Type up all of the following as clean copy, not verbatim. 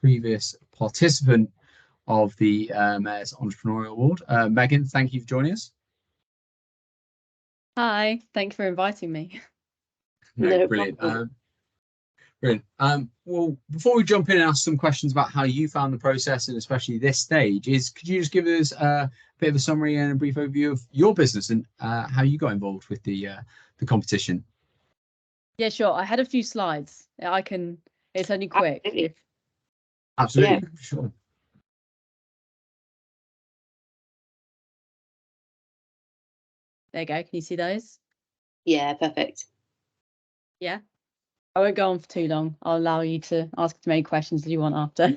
previous participant of the Mayor's Entrepreneurial Award. Megan, thank you for joining us. Hi, thank you for inviting me. No, brilliant. Brilliant. Well, before we jump in and ask some questions about how you found the process and especially this stage, could you just give us a bit of a summary and a brief overview of your business and how you got involved with the competition? Yeah, sure. I had a few slides. It's only quick. Absolutely, sure. There you go. Can you see those? Yeah, perfect. Yeah. I won't go on for too long. I'll allow you to ask as many questions as you want after.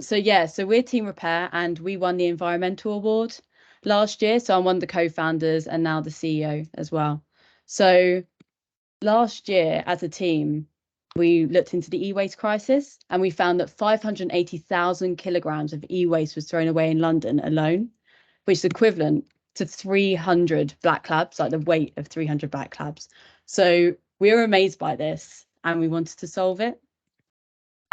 So we're Team Repair and we won the Environmental Award last year. So I'm one of the co-founders and now the CEO as well. So last year as a team, we looked into the e-waste crisis and we found that 580,000 kilograms of e-waste was thrown away in London alone, which is equivalent to 300 black labs, like the weight of 300 black labs. So we were amazed by this and we wanted to solve it.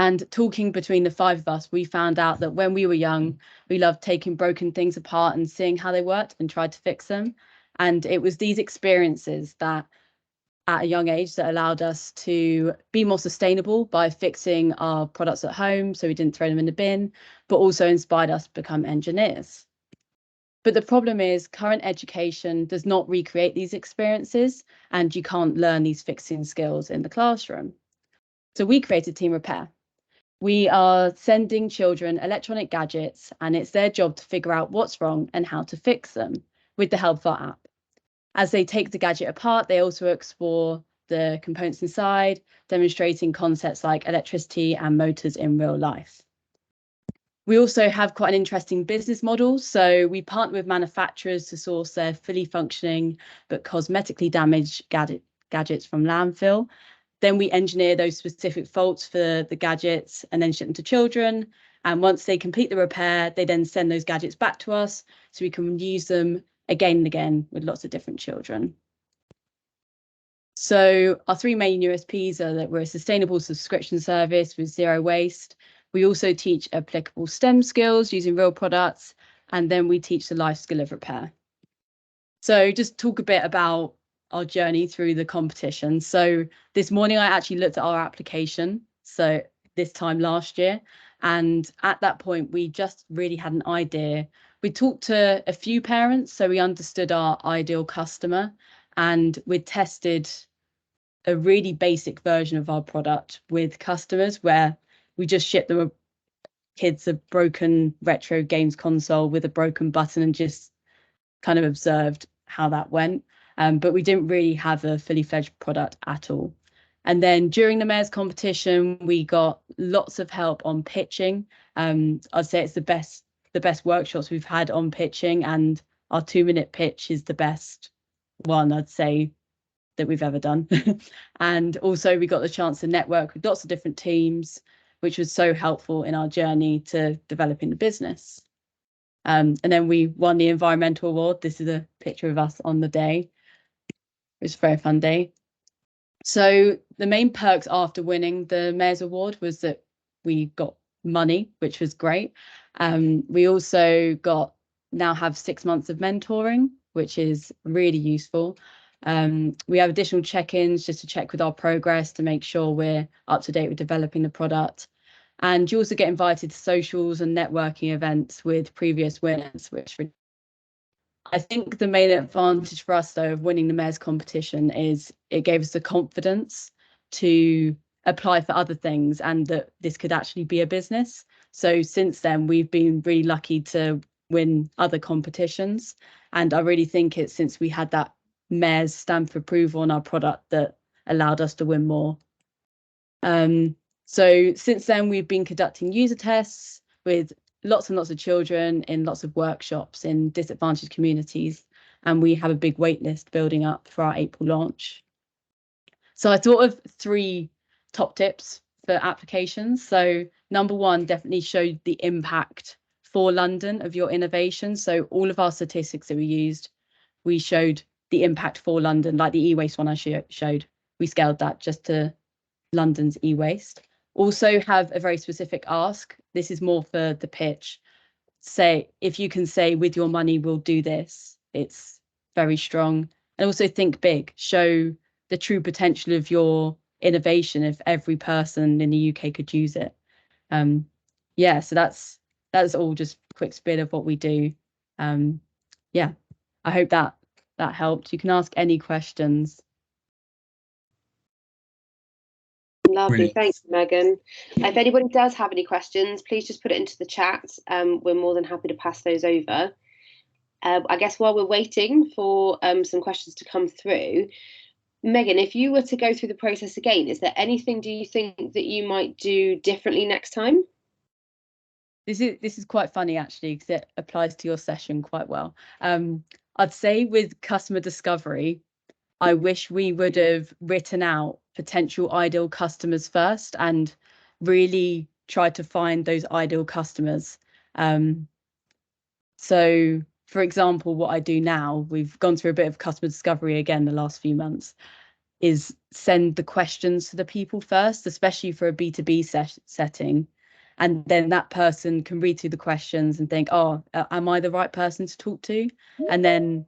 And talking between the five of us, we found out that when we were young, we loved taking broken things apart and seeing how they worked and tried to fix them. And it was these experiences that at a young age that allowed us to be more sustainable by fixing our products at home so we didn't throw them in the bin, but also inspired us to become engineers. But the problem is current education does not recreate these experiences and you can't learn these fixing skills in the classroom. So we created Team Repair. We are sending children electronic gadgets and it's their job to figure out what's wrong and how to fix them with the help of our app. As they take the gadget apart, they also explore the components inside, demonstrating concepts like electricity and motors in real life. We also have quite an interesting business model. So we partner with manufacturers to source their fully functioning but cosmetically damaged gadgets from landfill. Then we engineer those specific faults for the gadgets and then ship them to children. And once they complete the repair, they then send those gadgets back to us so we can use them again and again with lots of different children. So our three main USPs are that we're a sustainable subscription service with zero waste. We also teach applicable STEM skills using real products, and then we teach the life skill of repair. So just talk a bit about our journey through the competition. So this morning I actually looked at our application, so this time last year, and at that point we just really had an idea. We talked to a few parents, so we understood our ideal customer, and we tested a really basic version of our product with customers where we just shipped them kids a broken retro games console with a broken button and just kind of observed how that went. But we didn't really have a fully fledged product at all. And then during the Mayor's competition, we got lots of help on pitching. I'd say it's the best workshops we've had on pitching, and our 2-minute pitch is the best one, I'd say, that we've ever done. And also we got the chance to network with lots of different teams, which was so helpful in our journey to developing the business. And then we won the Environmental Award. This is a picture of us on the day. It was a very fun day. So the main perks after winning the Mayor's Award was that we got money, which was great. We also now have 6 months of mentoring, which is really useful. We have additional check-ins just to check with our progress to make sure we're up to date with developing the product. And you also get invited to socials and networking events with previous winners, which I think the main advantage for us, though, of winning the Mayor's competition is it gave us the confidence to apply for other things and that this could actually be a business. So since then, we've been really lucky to win other competitions. And I really think it's since we had that Mayor's stamp of approval on our product that allowed us to win more. So since then, we've been conducting user tests with lots and lots of children in lots of workshops in disadvantaged communities. And we have a big wait list building up for our April launch. So I thought of 3 top tips for applications. So number 1, definitely show the impact for London of your innovation. So all of our statistics that we used, we showed the impact for London, like the e-waste one I showed. We scaled that just to London's e-waste. Also have a very specific ask. This is more for the pitch. Say, if you can say, with your money, we'll do this, it's very strong. And also think big, show the true potential of your innovation if every person in the UK could use it. Yeah, so that's all just a quick spin of what we do. Yeah, I hope that helped. You can ask any questions. Lovely. Brilliant. Thanks, Megan. If anybody does have any questions, please just put it into the chat. We're more than happy to pass those over. I guess while we're waiting for some questions to come through, Megan, if you were to go through the process again, is there anything, do you think, that you might do differently next time? This is quite funny, actually, because it applies to your session quite well. I'd say with customer discovery, I wish we would have written out potential ideal customers first and really tried to find those ideal customers. So, for example, what I do now, we've gone through a bit of customer discovery again the last few months, is send the questions to the people first, especially for a B2B setting. And then that person can read through the questions and think, oh, am I the right person to talk to? And then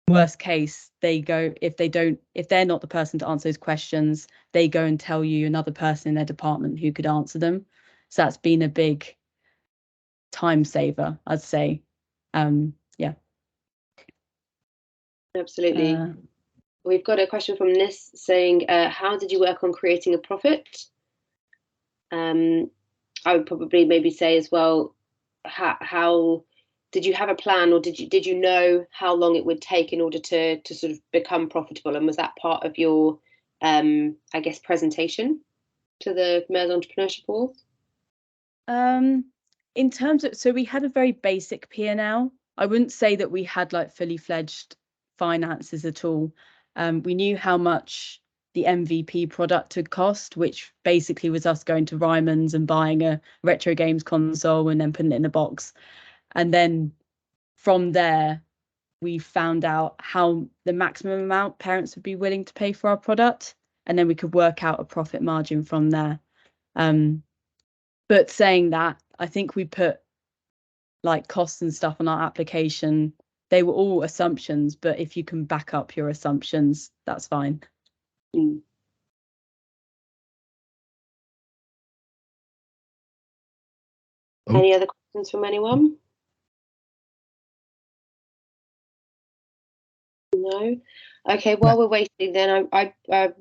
worst case, they go, if they're not the person to answer those questions, they go and tell you another person in their department who could answer them. So that's been a big time saver, I'd say. Yeah. Absolutely. We've got a question from Nis saying, how did you work on creating a profit? I would probably maybe say as well, how did you have a plan, or did you know how long it would take in order to sort of become profitable? And was that part of your, I guess, presentation to the Mayor's Entrepreneurship Awards? In terms of, so we had a very basic P&L. I wouldn't say that we had like fully fledged finances at all. We knew how much the MVP product would cost, which basically was us going to Ryman's and buying a retro games console and then putting it in a box. And then from there, we found out how the maximum amount parents would be willing to pay for our product. And then we could work out a profit margin from there. But saying that, I think we put like costs and stuff on our application. They were all assumptions, but if you can back up your assumptions, that's fine. Mm. Any other questions from anyone? No. Okay. While we're waiting, then I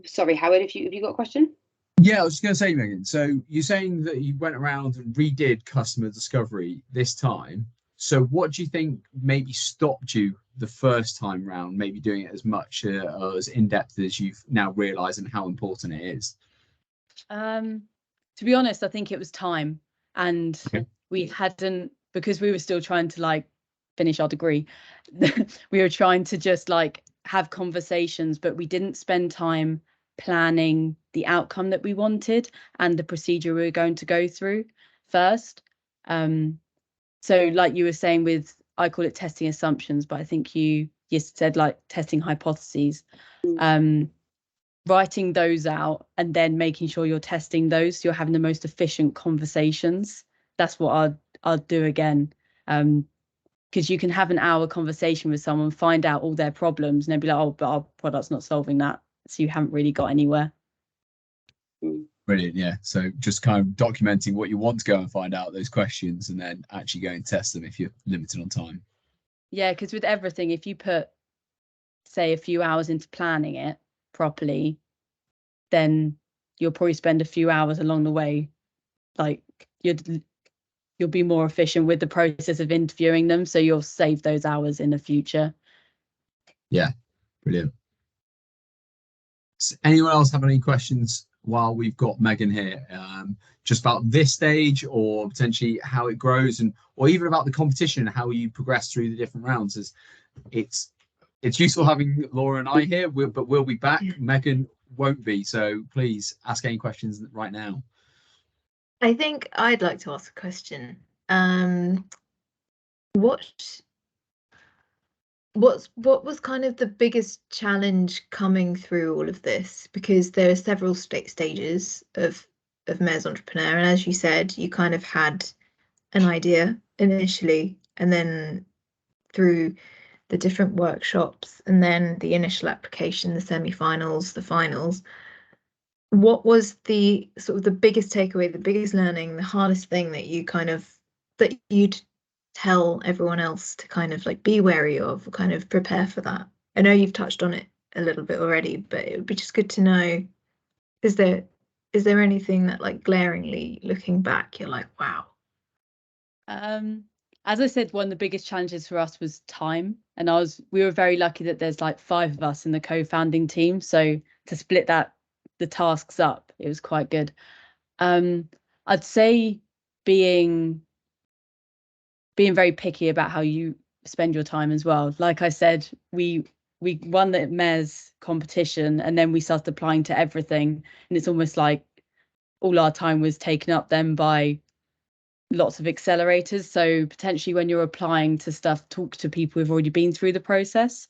sorry, Howard, if you got a question? Yeah, I was just going to say, Megan, so you're saying that you went around and redid customer discovery this time. So what do you think maybe stopped you the first time round, maybe doing it as much as in-depth as you've now realised and how important it is? To be honest, I think it was time. And we hadn't, because we were still trying to like finish our degree, we were trying to just like have conversations, but we didn't spend time planning the outcome that we wanted and the procedure we were going to go through first. So like you were saying with, I call it testing assumptions, but I think you said like testing hypotheses. Writing those out and then making sure you're testing those, so you're having the most efficient conversations. That's what I'll do again. Because you can have an hour conversation with someone, find out all their problems, and they'll be like, oh, but our product's not solving that. So you haven't really got anywhere. Brilliant. Yeah. So just kind of documenting what you want to go and find out those questions and then actually go and test them if you're limited on time. Yeah, because with everything, if you put, say, a few hours into planning it properly, then you'll probably spend a few hours along the way. Like you'll be more efficient with the process of interviewing them, so you'll save those hours in the future. Yeah, brilliant. Does anyone else have any questions while we've got Megan here, just about this stage or potentially how it grows, and or even about the competition and how you progress through the different rounds? As it's useful having Laura and I here, but we'll be back. Megan won't be, so please ask any questions right now. I think I'd like to ask a question. What was kind of the biggest challenge coming through all of this? Because there are several stages of of Mayor's Entrepreneur, and as you said, you kind of had an idea initially, and then through the different workshops and then the initial application, the semi-finals, the finals, what was the sort of the biggest takeaway, the biggest learning, the hardest thing that you'd tell everyone else to kind of like be wary of, kind of prepare for that? I know you've touched on it a little bit already, but it would be just good to know, is there anything that, like, glaringly looking back, you're like, wow? As I said, one of the biggest challenges for us was time, and we were very lucky that there's like 5 of us in the co-founding team, so to split the tasks up, it was quite good. I'd say being very picky about how you spend your time as well. Like I said, we won the Mayor's competition, and then we started applying to everything, and it's almost like all our time was taken up then by lots of accelerators. So potentially when you're applying to stuff, talk to people who've already been through the process.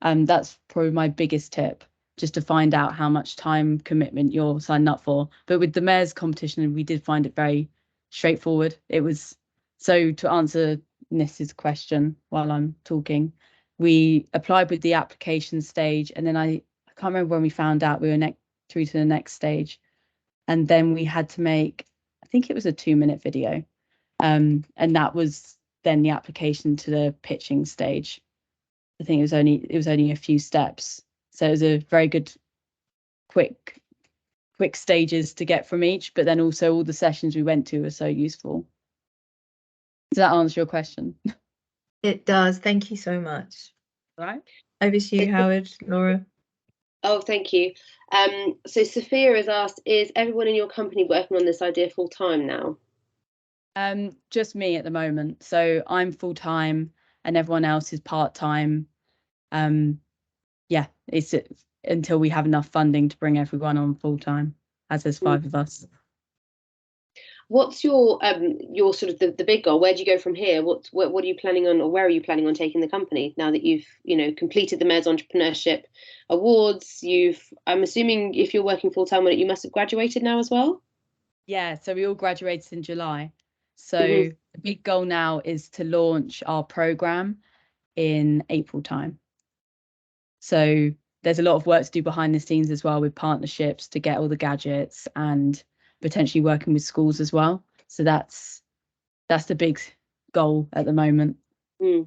That's probably my biggest tip, just to find out how much time commitment you're signing up for. But with the Mayor's competition, we did find it very straightforward. It was, so to answer Niss's question while I'm talking, we applied with the application stage, and then I can't remember when we found out we were through to the next stage, and then we had to make, I think it was a 2-minute video, and that was then the application to the pitching stage. I think it was only a few steps, so it was a very good quick stages to get from each, but then also all the sessions we went to were so useful. Does that answer your question? It does. Thank you so much. All right. Over to you, Howard. Laura. Oh, thank you. So Sophia has asked, is everyone in your company working on this idea full time now? Just me at the moment. So I'm full time and everyone else is part time. Yeah, it's until we have enough funding to bring everyone on full time, as there's 5 of us. What's your sort of the big goal? Where do you go from here? What are you planning on, or where are you planning on taking the company now that you've completed the Mayor's Entrepreneurship Awards? I'm assuming if you're working full time on it, you must have graduated now as well. Yeah, so we all graduated in July. So the big goal now is to launch our program in April time. So there's a lot of work to do behind the scenes as well, with partnerships to get all the gadgets and potentially working with schools as well. So that's the big goal at the moment. I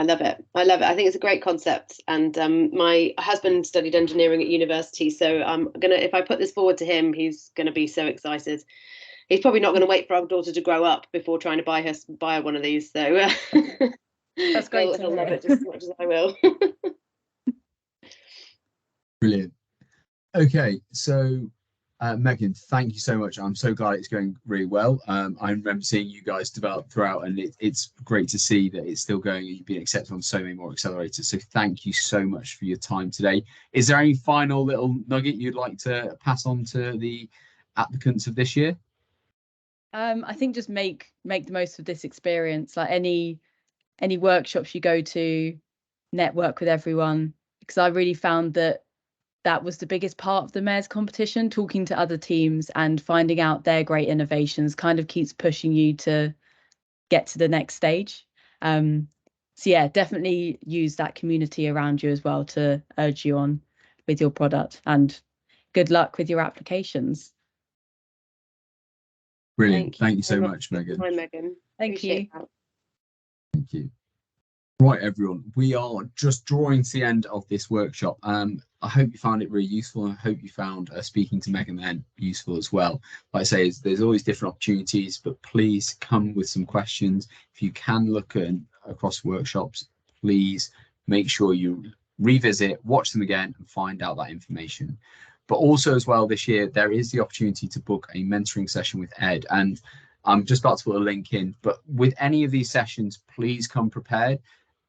love it. I think it's a great concept, and my husband studied engineering at university, so I'm gonna, if I put this forward to him, he's gonna be so excited. He's probably not going to wait for our daughter to grow up before trying to buy one of these. So that's great. He'll love it just as much as I will. Brilliant. Okay, so Megan, thank you so much. I'm so glad it's going really well. I remember seeing you guys develop throughout, and it's great to see that it's still going and you've been accepted on so many more accelerators. So thank you so much for your time today. Is there any final little nugget you'd like to pass on to the applicants of this year? I think just make the most of this experience. Like any workshops you go to, network with everyone, because I really found that was the biggest part of the Mayor's competition. Talking to other teams and finding out their great innovations kind of keeps pushing you to get to the next stage. So yeah, definitely use that community around you as well to urge you on with your product, and good luck with your applications. Brilliant. Thank you so much, Megan. Hi, Megan. Thank you. Thank you. Right, everyone, we are just drawing to the end of this workshop. I hope you found it really useful, and I hope you found speaking to Megan then useful as well. Like I say, there's always different opportunities, but please come with some questions. If you can look across workshops, please make sure you revisit, watch them again, and find out that information. But also as well, this year, there is the opportunity to book a mentoring session with Ed. And I'm just about to put a link in, but with any of these sessions, please come prepared.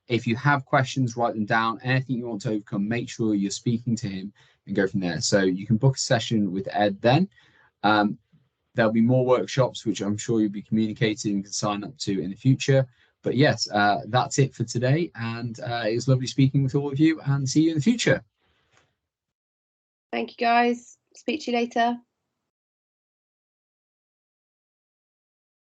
If you have questions, write them down. Anything you want to overcome, make sure you're speaking to him and go from there. So you can book a session with Ed then. There'll be more workshops, which I'm sure you'll be communicating and can sign up to in the future. But yes, that's it for today. And it was lovely speaking with all of you, and see you in the future. Thank you, guys. Speak to you later.